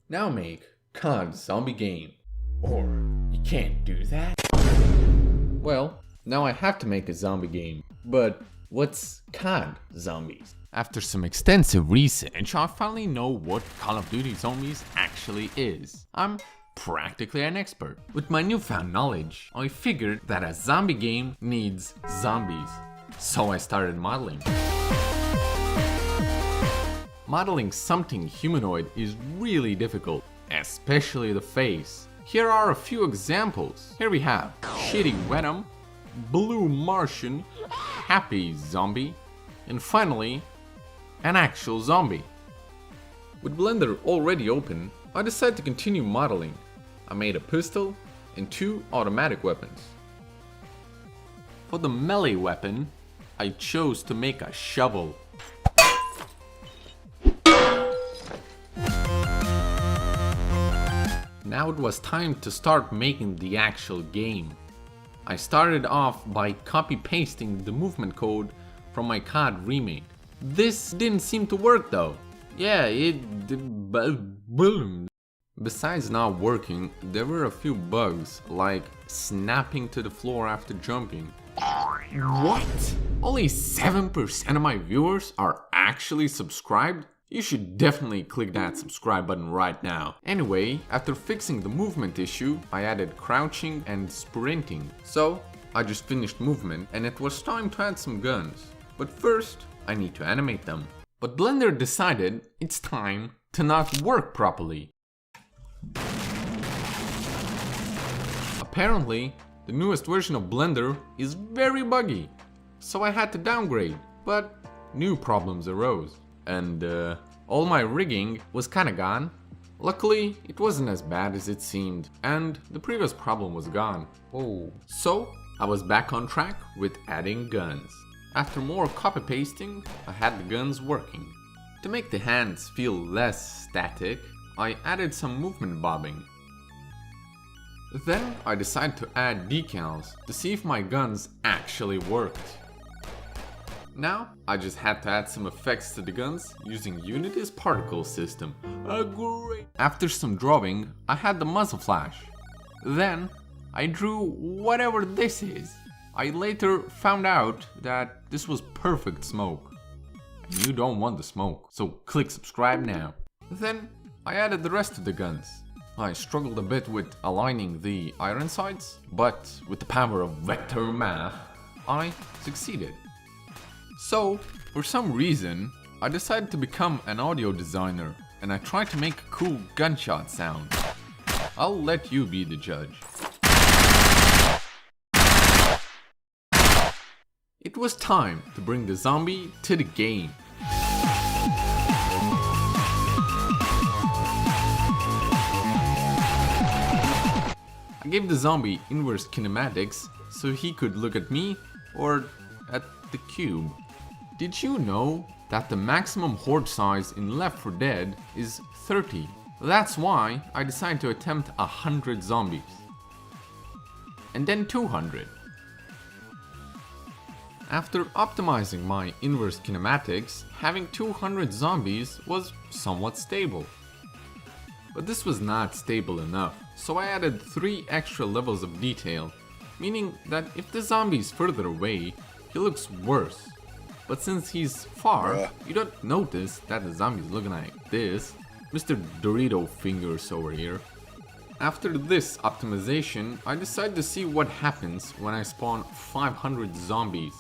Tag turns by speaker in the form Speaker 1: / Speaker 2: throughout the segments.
Speaker 1: Now make Cod Zombie game. Or you can't do that? Well, now I have to make a zombie game. But what's Cod Zombies? After some extensive research, I finally know what Call of Duty Zombies actually is. I'm practically an expert. With my newfound knowledge, I figured that a zombie game needs zombies. So I started modeling. Modeling something humanoid is really difficult, especially the face. Here are a few examples. Here we have Shitty Venom, Blue Martian, Happy Zombie, and finally, an actual zombie. With Blender already open, I decided to continue modeling. I made a pistol and 2 automatic weapons. For the melee weapon, I chose to make a shovel. Now it was time to start making the actual game. I started off by copy-pasting the movement code from my COD remake. This didn't seem to work though. Yeah, Besides not working, there were a few bugs, like snapping to the floor after jumping. What? Only 7% of my viewers are actually subscribed? You should definitely click that subscribe button right now. Anyway, after fixing the movement issue, I added crouching and sprinting. So, I just finished movement and it was time to add some guns. But first, I need to animate them. But Blender decided it's time to not work properly. Apparently, the newest version of Blender is very buggy. So I had to downgrade, but new problems arose. And all my rigging was kinda gone. Luckily, it wasn't as bad as it seemed, and the previous problem was gone. Oh. So, I was back on track with adding guns. After more copy-pasting, I had the guns working. To make the hands feel less static, I added some movement bobbing. Then I decided to add decals to see if my guns actually worked. Now, I just had to add some effects to the guns using Unity's particle system. After some drawing, I had the muzzle flash. Then, I drew whatever this is. I later found out that this was perfect smoke. And you don't want the smoke, so click subscribe now. Then, I added the rest of the guns. I struggled a bit with aligning the iron sights, but with the power of vector math, I succeeded. So, for some reason, I decided to become an audio designer and I tried to make a cool gunshot sound. I'll let you be the judge. It was time to bring the zombie to the game. I gave the zombie inverse kinematics so he could look at me or at the cube. Did you know that the maximum horde size in Left 4 Dead is 30? That's why I decided to attempt 100 zombies. And then 200. After optimizing my inverse kinematics, having 200 zombies was somewhat stable. But this was not stable enough, so I added 3 extra levels of detail, meaning that if the zombie is further away, he looks worse. But since he's far, you don't notice that the zombie's looking like this. Mr. Dorito fingers over here. After this optimization, I decided to see what happens when I spawn 500 zombies.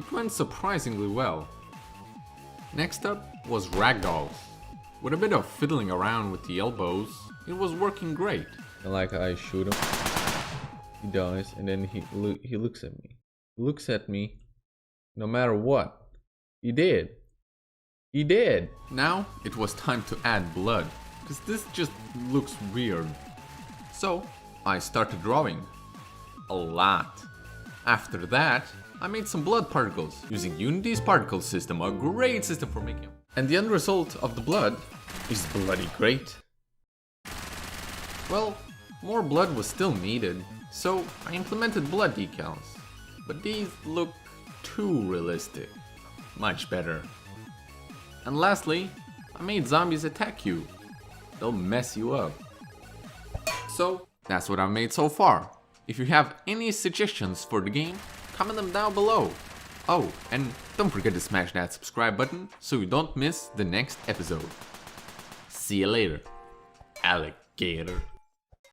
Speaker 1: It went surprisingly well. Next up was ragdolls. With a bit of fiddling around with the elbows, it was working great.
Speaker 2: Like I shoot him, he dies, and then he looks at me. He looks at me. No matter what. He did. He did.
Speaker 1: Now it was time to add blood, because this just looks weird. So I started drawing. A lot. After that, I made some blood particles using Unity's particle system, a great system for making. And the end result of the blood is bloody great. Well, more blood was still needed, so I implemented blood decals. But these look too realistic. Much better. And lastly, I made zombies attack you. they'll mess you up. So, that's what I've made so far. If you have any suggestions for the game, comment them down below. Oh, and don't forget to smash that subscribe button so you don't miss the next episode. See you later, alligator.